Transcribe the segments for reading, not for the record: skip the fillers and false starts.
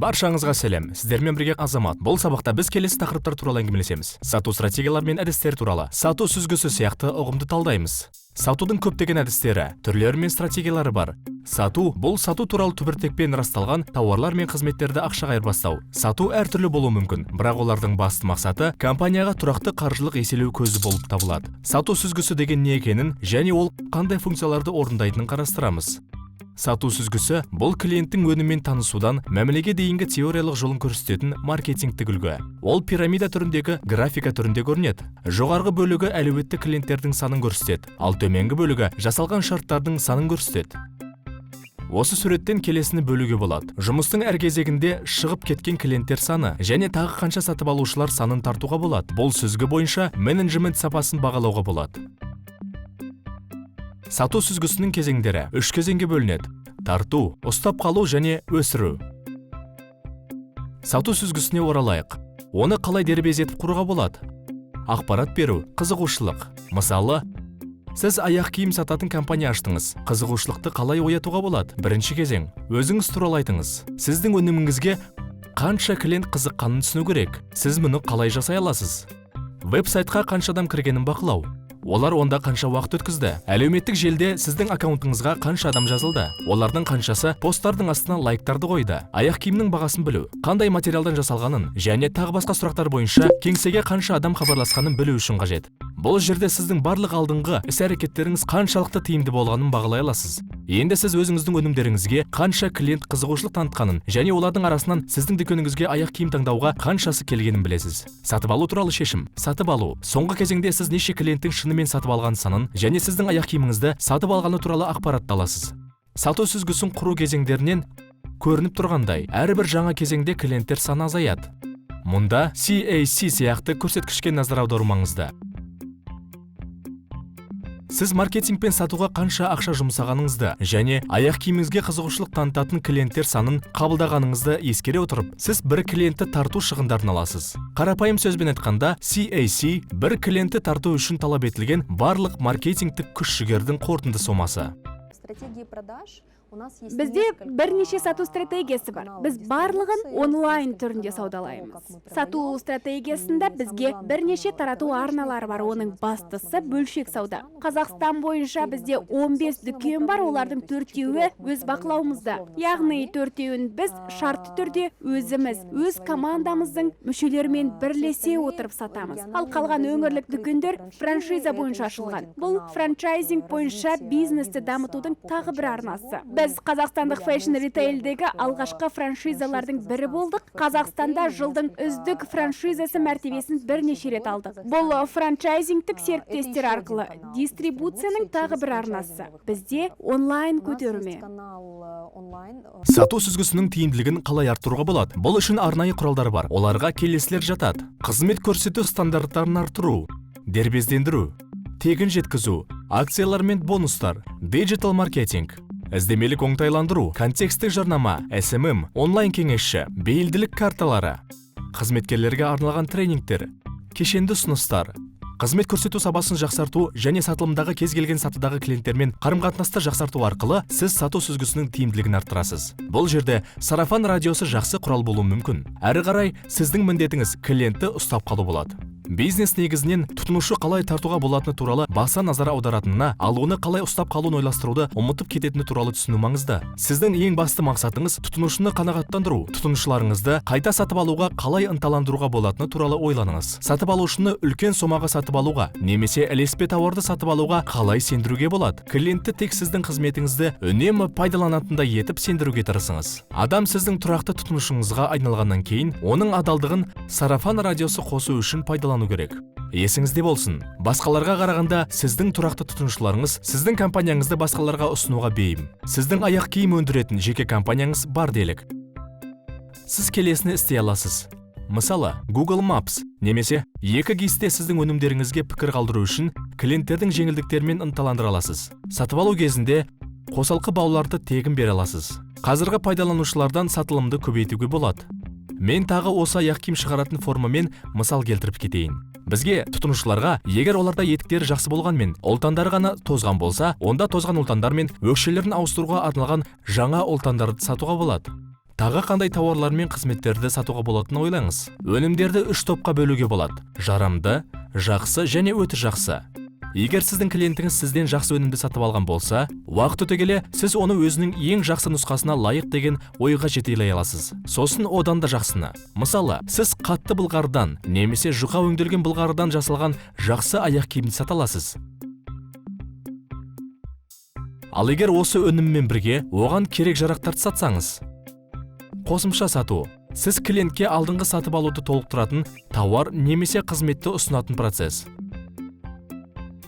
Баршаңызға сәлем. Сіздермен бірге Азамат. Бұл сабақта біз келесі тақырыптар туралы әңгімелесеміз. Сату стратегиялары мен әдістері туралы, сату сүзгісі сияқты ұғымды талдаймыз. Сатудың көптеген әдістері, түрлері мен стратегиялары бар. Сату – бұл сату туралы түбіртекпен расталған тауарлар мен қызметтерді ақшаға айырбастау. Сату әртүрлі болуы мүмкін, бірақ олардың басты мақсаты компанияға тұрақты қаржылық еселеу көзі болып табылады. Сату сүзгісі деген не екенін және ол қандай функцияларды орындайтынын қарастырамыз. Сату сүзгісі – бұл клиенттің өніммен танысудан мәмілеге дейінгі теориялық жолын көрсететін маркетингтік үлгі. Ол пирамида түріндегі графика түрінде көрінеді. Жоғарғы бөлігі әлеуетті клиенттердің санын көрсетеді, ал төменгі бөлігі жасалған шарттардың санын көрсетеді. Осы суреттен келесіні бөлуге болады. Жұмыстың әр кезегінде шығып кеткен клиенттер саны және тағы қанша сатып алушылар санын тартуға болады. Бұл сүзгі бойынша менеджмент сапасын бағалауға болады. Сату сүзгісінің кезеңдері 3 кезеңге бөлінеді. Тарту, ұстап қалу және өсіру. Сату сүзгісіне оралайық. Оны қалай дербез етіп құруға болады? Ақпарат беру, қызығушылық. Мысалы, сіз аяқ киім сататын компания аштыңыз. Қызығушылықты қалай оятуға болады? Бірінші кезең. Өзіңіз туралы айтыңыз. Сіздің өніміңізге қанша клиент қызыққанын түсіну керек. Сіз мұны қалай жасай аласыз? Веб-сайтқа қанша адам кіргенін бақылау. Олар онда қанша уақыт өткізді? Әлеуметтік желіде сіздің аккаунтыңызға қанша адам жазылды? Олардың қаншасы посттардың астына лайктарды қойды? Аяқ киімнің бағасын білу, қандай материалдан жасалғанын және тағы басқа сұрақтар бойынша кеңсеге қанша адам хабарласқанын білу үшін қажет. Бұл жерде сіздің барлық алдыңғы іс-әрекеттеріңіз қаншалықты тиімді болғанын бағалай аласыз. Енді сіз өзіңіздің өнімдеріңізге қанша клиент қызығушылық танытқанын және олардың арасынан сіздің дүкеніңізге аяқ киім таңдауға қаншасы келгенін білесіз. Сатып алу туралы шешім. Сатып алу. Соңғы кезеңде сіз неше клиенттің шынымен сатып алған санын және сіздің аяқ киіміңізді сатып алғаны туралы ақпаратты аласыз. Сату сүзгісін құру кезеңдерінен көрініп тұрғандай, әрбір жаңа кезеңде клиенттер саны азаяды. Мұнда CAC сияқты көрсеткішке назар аудару маңызды. Сіз маркетингпен сатуға қанша ақша жұмсағаныңызды және аяқ киіміңізге қызығушылық танытатын клиенттер санын қабылдағаныңызды ескере отырып, сіз бір клиентті тарту шығындарын аласыз. Қарапайым сөзбен айтқанда, CAC бір клиентті тарту үшін талап етілген барлық маркетингтік күш-жігердің қорытынды сомасы. Бізде бірнеше сату стратегиясы бар. Біз барлығын онлайн түрінде саудалаймыз. Сату стратегиясында бізге бірнеше тарату арналары бар. Оның бастысы бөлшек сауда. Қазақстан бойынша бізде 15 дүкен бар, олардың 4-еуі өз бақылауымызда. Яғни 4-еуін біз шартты түрде өзіміз, өз командамыздың мүшелерімен бірлесе отырып сатамыз. Ал қалған өңірлік дүкендер франшиза бойынша ашылған. Бұл франчайзинг бойынша бизнесті дамытудың тағы бір арнасы. Біз қазақстандық фэшн ритейлдегі алғашқы франшизалардың бірі болдық. Қазақстанда жылдың үздік франшизасы мәртебесін бірнеше рет алдық. Бұл франчайзингтік серіктестер арқылы дистрибуцияның тағы бір арнасы. Бізде онлайн көтерме. Сату сүзгісінің тиімділігін қалай арттыруға болады? Бұл үшін арнайы құралдар бар. Оларға келесілер жатады. Қызмет көрсету стандарттарын арттыру, дербездендіру, тегін жеткізу, акциялар мен бонустар, диджитал маркетинг, іздемелік оңтайландыру, контекстік жарнама, SMM, онлайн кеңесші, бейілділік карталары, қызметкерлерге арналған тренингтер, кешенді ұсыныстар, қызмет көрсету сапасын жақсарту және сатылымдағы кез келген сатыдағы клиенттермен қарым-қатынасты жақсарту арқылы сіз сату сүзгісінің тиімділігін арттырасыз. Бұл жерде сарафан радиосы жақсы құрал болуы мүмкін. Әрі қарай сіздің міндетіңіз клиентті ұстап қалу болады. Бизнес негізінен тұтынушы қалай тартуға болатыны туралы баса назар аударатынына, ал оны қалай ұстап қалуын ойластыруды ұмытып кететіні туралы түсіну маңызды. Сіздің ең басты мақсатыңыз тұтынушыны қанағаттандыру. Тұтынушыларыңызды қайта сатып алуға қалай ынталандыруға болатыны туралы ойланыңыз. Сатып алушыны үлкен сомаға сатып алуға немесе ілеспе тауарды сатып алуға қалай сендіруге болады? Клиентті тек сіздің қызметіңізді үнемі пайдаланатындай етіп сендіруге тырысыңыз. Адам сіздің тұрақты тұтынушыңызға айналғаннан кейін, оның адалдығын сарафан радиосы қосу үшін пайдалану керек. Есіңізде болсын, басқаларға қарағанда сіздің тұрақты тұтынушыларыңыз сіздің компанияңызды басқаларға ұсынуға бейім. Сіздің аяқ киім өндіретін жеке компанияңыз бар делік. Сіз келесіні істей аласыз. Мысалы, Google Maps немесе екі кесте сіздің өнімдеріңізге пікір қалдыру үшін клиенттердің жеңілдіктерімен ынталандыра аласыз. Сатып алу кезінде қосалқы бауларды тегін бере аласыз. Қазіргі пайдаланушылардан сатылымды көбейтуге болады. Мен тағы осы аяқ киім шығаратын формамен мысал келтіріп кетейін. Бізге тұтынушыларға, егер оларда етіктері жақсы болғанмен, ұлтандары ғана тозған болса, онда тозған ұлтандар мен өкшелерін ауыстыруға арналған жаңа ұлтандарды сатуға болады. Тағы қандай тауарлар мен қызметтерді сатуға болатынын ойлаңыз. Өнімдерді 3 топқа бөлуге болады: жарамды, жақсы және өте жақсы. Егер сіздің клиентіңіз сізден жақсы өнімді сатып алған болса, уақыт өте келе сіз оны өзінің ең жақсы нұсқасына лайық деген ойға жетелей аласыз. Сосын одан да жақсыны. Мысалы, сіз қатты былғарыдан немесе жұқа өңделген былғарыдан жасалған жақсы аяқ киімді сата аласыз. Ал егер осы өніммен бірге оған керек жарақтарды сатсаңыз, қосымша сату. Сіз клиентке алдыңғы сатып алуды толықтыратын тауар немесе қызметті ұсынатын процесс.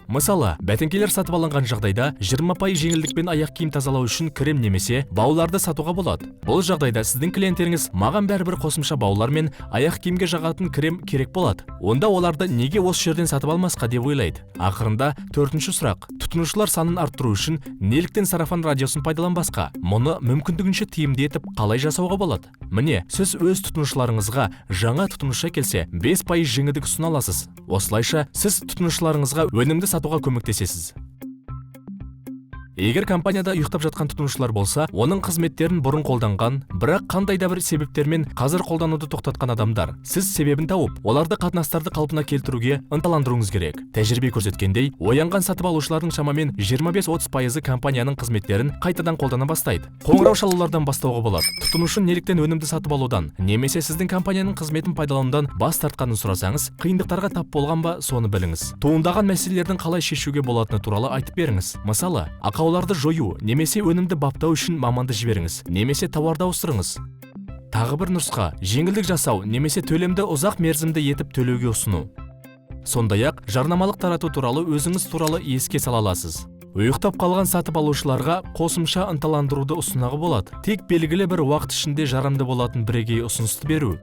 Мысалы, бәтеңкелер сатып алынған жағдайда 20% жеңілдікпен аяқ киім тазалау үшін крем немесе бауларды сатуға болады. Бұл жағдайда сіздің клиенттеріңіз маған бәрібір қосымша баулар мен аяқ киімге жағатын крем керек болады. Онда оларды неге осы жерден сатып алмасқа деп ойлайды. Ақырында 4-ші сұрақ: тұтынушылар санын арттыру үшін неліктен сарафан радиосын пайдаланбасқа? Мұны мүмкіндігінше тиімді етіп қалай жасауға болады? Міне, сіз өз тұтынушыларыңызға жаңа тұтынушы келсе 5% жеңілдік ұсына аласыз. Осылайша сіз тұтынушыларыңызға өнімді сатуға көмектесесіз. Егер компанияда ұйықтап жатқан тұтынушылар болса, оның қызметтерін бұрын қолданған, бірақ қандай да бір себептермен қазір қолдануды тоқтатқан адамдар. Сіз себебін тауып, оларды қатынастарды қалпына келтіруге ынталандыруыңыз керек. Тәжірибе көрсеткендей, оянған сатып алушылардың шамамен 25-30% компанияның қызметтерін қайтадан қолдана бастайды. Қоңырау шалулардан бастауға болады. Тұтынушы неліктен өнімді сатып алудан немесе сіздің компанияның қызметін пайдаланудан бас тартқанын сұрасаңыз, қиындықтарға тап болған ба, соны біліңіз. Туындаған мәселелердің қалай шешуге болатыны туралы айтып беріңіз. Мысалы, оларды жою немесе өнімді баптау үшін маманды жіберіңіз, немесе тауарды ауыстырыңыз. Тағы бір нұсқа: жеңілдік жасау немесе төлемді ұзақ мерзімді етіп төлеуге ұсыну. Сондай-ақ жарнамалық тарату туралы өзіңіз туралы еске сала аласыз. Ұйықтап қалған сатып алушыларға қосымша ынталандыруды ұсынуға болады. Тек белгілі бір уақыт ішінде жарамды болатын бірегей ұсынысты беру.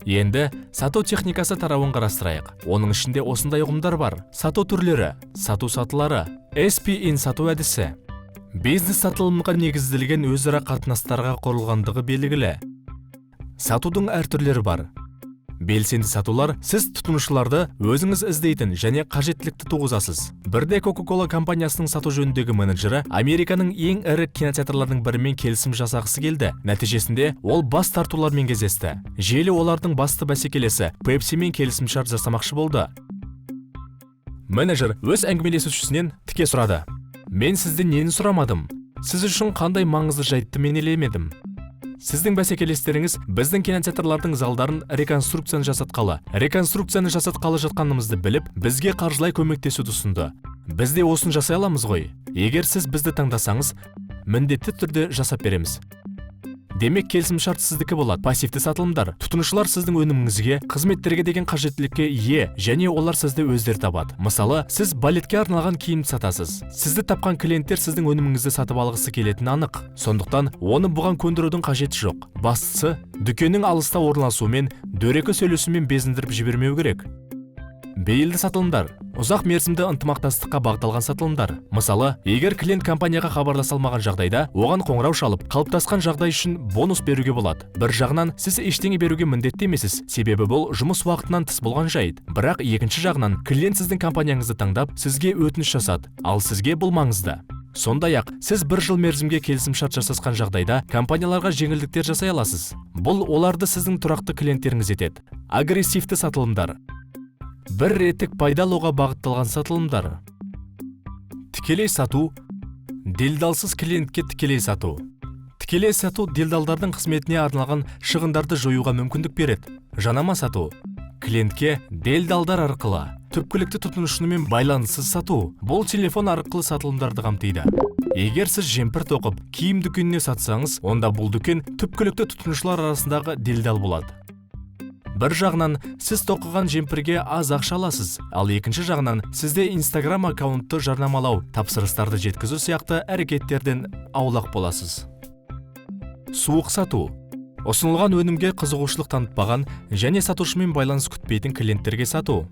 Енді сату техникасы тарауын қарастырайық. Оның ішінде осындай ұғымдар бар: сату түрлері, сату сатылары, SPIN сату әдісі. Бизнес сатылымға негізделген өзара қатынастарға құрылғандығы белгілі. Сатудың әртүрлері бар. Белсенді сатулар: сіз тұтынушыларды өзіңіз іздейтін және қажеттілікті туғызасыз. Бірде Coca-Cola компаниясының сату жөніндегі менеджері Американың ең ірі кинотеатрларының бірімен келісім жасағысы келді. Нәтижесінде ол бас тартулармен кездесті. Желі олардың басты бәсекелесі Pepsi-мен келісімшарт жасамақшы болды. Менеджер өз әңгімелесушісінен тіке сұрады: мен сізден нені сұрамадым? Сіз үшін қандай маңызды жайтты мен елемедім? Сіздің бәсекелестеріңіз біздің кинотеатрлардың залдарын реконструкцияны жасатқалы жатқанымызды біліп, бізге қаржылай көмектесуді ұсынды. Біз де осын жасай аламыз ғой. Егер сіз бізді таңдасаңыз, міндетті түрде жасап береміз. Демек, келісімшарт сіздікі болады. Пассивті сатылымдар: тұтынушылар сіздің өніміңізге, қызметтерге деген қажеттілікке ие, және олар сізді өздері табады. Мысалы, сіз балетке арналған киім сатасыз. Сізді тапқан клиенттер сіздің өніміңізді сатып алғысы келетіні анық. Сондықтан оны бұған көндірудің қажеті жоқ. Бастысы, дүкеннің алыста орналасуымен, дөрекі сөйлесумен безіндіріп жібермеу керек. Бейілді сатылымдар: ұзақ мерзімді ынтымақтастыққа бағытталған сатылымдар. Мысалы, егер клиент компанияға хабарласа алмаған жағдайда, оған қоңырау шалып, қалыптасқан жағдай үшін бонус беруге болады. Бір жағынан, сіз ештеңе беруге міндетті емессіз, себебі бұл жұмыс уақытынан тыс болған жайт. Бірақ екінші жағынан, клиент сіздің компанияңызды таңдап, сізге өтініш жасады, ал сізге бұл маңызды. Сондай-ақ, сіз 1 жыл мерзімге келісімшарт жасасқан жағдайда компанияларға жеңілдіктер жасай аласыз. Бұл оларды сіздің тұрақты клиенттеріңіз етеді. Агрессивті сатылымдар: бір реттік пайда алуға бағытталған сатылымдар. Тікелей сату: делдалсыз клиентке тікелей сату. Тікелей сату делдалдардың қызметіне арналған шығындарды жоюға мүмкіндік береді. Жанама сату: клиентке делдалдар арқылы түпкілікті тұтынушымен байланыссыз сату. Бұл телефон арқылы сатылымдарды қамтиды. Егер сіз жемпір тоқып киім дүкеніне сатсаңыз, онда бұл дүкен түпкілікті тұтынушылар арасындағы делдал болады. Бір жағынан, сіз тоқыған жемпірге аз ақша аласыз, ал екінші жағынан, сізде Instagram аккаунтты жарнамалау, тапсырыстарды жеткізу сияқты әрекеттерден аулақ боласыз. Суық сату: ұсынылған өнімге қызығушылық танытпаған және сатушымен байланыс күтпейтін клиенттерге сату.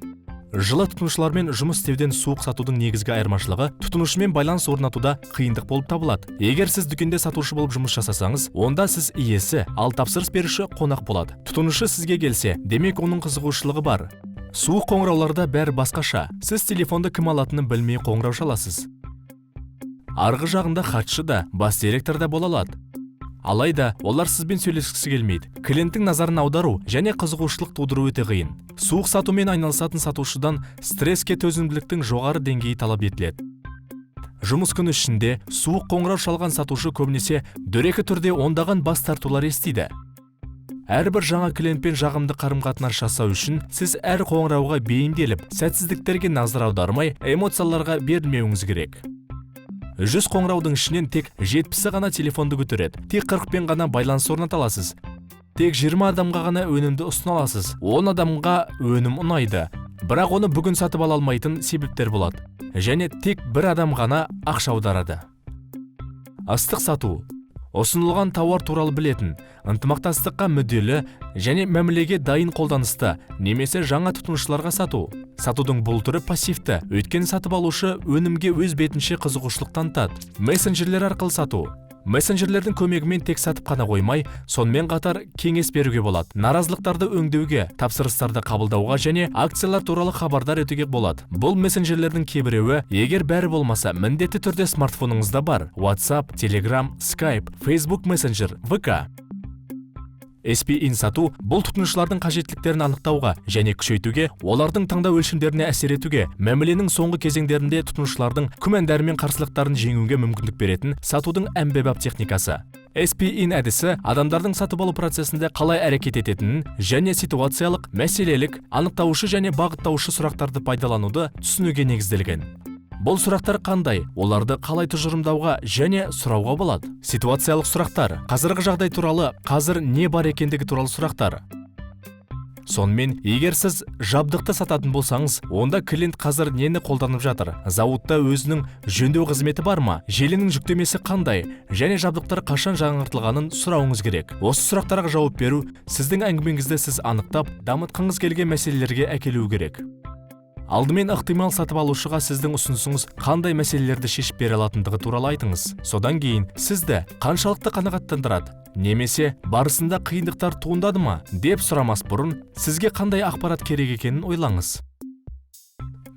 Жылы тұтынушылармен жұмыс істеуден суық сатудың негізгі айырмашылығы тұтынушымен байланыс орнатуда қиындық болып табылады. Егер сіз дүкенде сатушы болып жұмыс жасасаңыз, онда сіз иесі, ал тапсырыс беруші қонақ болады. Тұтынушы сізге келсе, демек оның қызығушылығы бар. Суық қоңырауларда бәрі басқаша. Сіз телефонды кім алатынын білмей қоңырау шаласыз. Арғы жағында хатшы да, бас директор да бола алады. Алайда олар сізбен сөйлескісі келмейді. Клиенттің назарын аудару және қызығушылық тудыру өте қиын. Суық сатумен айналысатын сатушыдан стресске төзімділіктің жоғары деңгейі талап етіледі. Жұмыс күні ішінде суық қоңырау шалған сатушы көбінесе дөрекі түрде ондаған бас тартулар естиді. Әрбір жаңа клиентпен жағымды қарым-қатынас жасау үшін сіз әр қоңырауға бейімделіп, сәтсіздіктерге назар аудармай, эмоцияларға берілмеуіңіз керек. 100 қоңыраудың ішінен тек 70-і ғана телефонды көтереді. Тек 40-пен ғана байланыс орната аласыз. Тек 20 адамға ғана өнімді ұсына аласыз. 10 адамға өнім ұнайды. Бірақ оны бүгін сатып ала алмайтын себептер болады. Және тек бір адам ғана ақша аударады. Астық сату. Ұсынылған тауар туралы білетін, ынтымақтастыққа мүдделі және мәмілеге дайын қолданысты, немесе жаңа тұтынушыларға сату. Сатудың бұл түрі пассивті, өйткені сатып алушы өнімге өз бетінше қызығушылық танытады. Мессенджерлер арқылы сату. Мессенджерлердің көмегімен тек сатып қана қоймай, сонымен қатар кеңес беруге болады. Наразылықтарды өңдеуге, тапсырыстарды қабылдауға және акциялар туралы хабардар етуге болады. Бұл мессенджерлердің кейбіреуі, егер бәрі болмаса, міндетті түрде смартфоныңызда бар. WhatsApp, Telegram, Skype, Facebook Messenger, VK. SPIN сату бұл тұтынушылардың қажеттіліктерін анықтауға және күшейтуге, олардың таңдау өлшемдеріне әсер етуге, мәміленің соңғы кезеңдерінде тұтынушылардың күмәндары мен қарсылықтарын жеңуге мүмкіндік беретін сатудың әмбебап техникасы. SPIN әдісі адамдардың сатып алу процесінде қалай әрекет ететінін және ситуациялық, мәселелік, анықтаушы және бағыттаушы сұрақтарды пайдалануды түсінуге негізделген. Бұл сұрақтар қандай? Оларды қалай тұжырымдауға және сұрауға болады? Ситуациялық сұрақтар, қазіргі жағдай туралы, қазір не бар екендігі туралы сұрақтар. Сонымен, егер сіз жабдықты сататын болсаңыз, онда клиент қазір нені қолданып жатыр? Зауытта өзінің жөндеу қызметі бар ма? Желінің жүктемесі қандай? Және жабдықтар қашан жаңартылғанын сұрауыңыз керек. Осы сұрақтарға жауап беру сіздің әңгімеңізді сіз анықтап, дамытқыңыз келген мәселелерге әкелуі керек. Алдымен ықтимал сатып алушыға сіздің ұсынысыңыз қандай мәселелерді шешіп бере алатындығы туралы айтыңыз. Содан кейін сізді қаншалықты қанағаттандырады, немесе барысында қиындықтар туындады ма деп сұрамас бұрын сізге қандай ақпарат керек екенін ойлаңыз.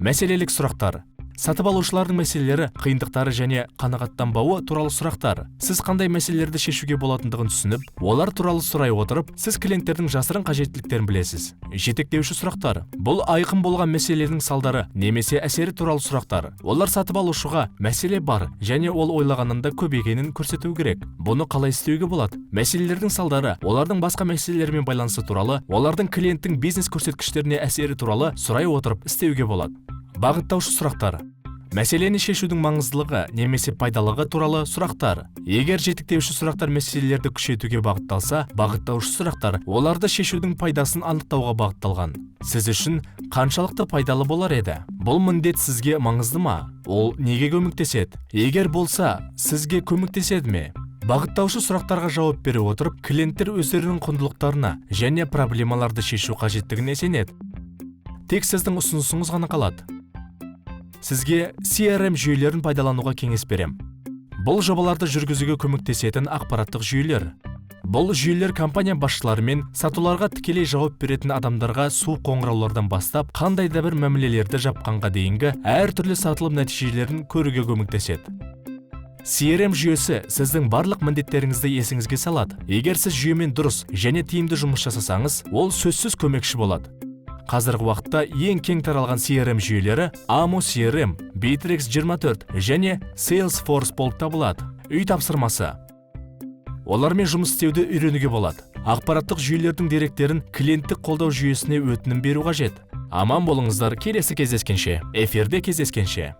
Мәселелік сұрақтар. Сатып алушылардың мәселелері, қиындықтары және қанағаттанбауы туралы сұрақтар. Сіз қандай мәселелерді шешуге болатындығын түсініп, олар туралы сұрай отырып, сіз клиенттердің жасырын қажеттіліктерін білесіз. Жетектеуші сұрақтар. Бұл айқын болған мәселелердің салдары немесе әсері туралы сұрақтар. Олар сатып алушыға мәселе бар және ол ойлағанында көп екенін көрсету керек. Бұны қалай істеуге болады? Мәселелердің салдары, олардың басқа мәселелермен байланысы туралы, олардың клиенттің бизнес көрсеткіштеріне әсері туралы сұрай отырып істеуге болады. Бағыттаушы сұрақтар. Мәселені шешудің маңыздылығы немесе пайдалығы туралы сұрақтар. Егер жетектеуші сұрақтар мәселелерді күшейтуге бағытталса, бағыттаушы сұрақтар оларды шешудің пайдасын анықтауға бағытталған. Сіз үшін қаншалықты пайдалы болар еді? Бұл міндет сізге маңызды ма? Ол неге көмектеседі? Егер болса, сізге көмектеседі ме? Бағыттаушы сұрақтарға жауап бере отырып, клиенттер өздерінің құндылықтарына және проблемаларды шешу қажеттігіне сенеді. Тек сіздің ұсынысыңыз ғана қалады. Сізге CRM жүйелерін пайдалануға кеңес берем. Бұл жобаларды жүргізуге көмектесетін ақпараттық жүйелер. Бұл жүйелер компания басшылары мен сатуларға тікелей жауап беретін адамдарға суық қоңыраулардан бастап, қандай да бір мәмілелерді жапқанға дейінгі әртүрлі сатылым нәтижелерін көруге көмектеседі. CRM жүйесі сіздің барлық міндеттеріңізді есіңізге салады. Егер сіз жүйемен дұрыс және тиімді жұмыс жасасаңыз, ол сөзсіз көмекші болады. Қазіргі уақытта ең кең таралған CRM жүйелері Amo CRM, Bittrex 24 және Salesforce болып табылады. Үй тапсырмасы. Олармен жұмыс істеуді үйренуге болады. Ақпараттық жүйелердің деректерін клиенттік қолдау жүйесіне өтінім беру қажет. Аман болыңыздар, келесі кездескенше, эфирде кездескенше.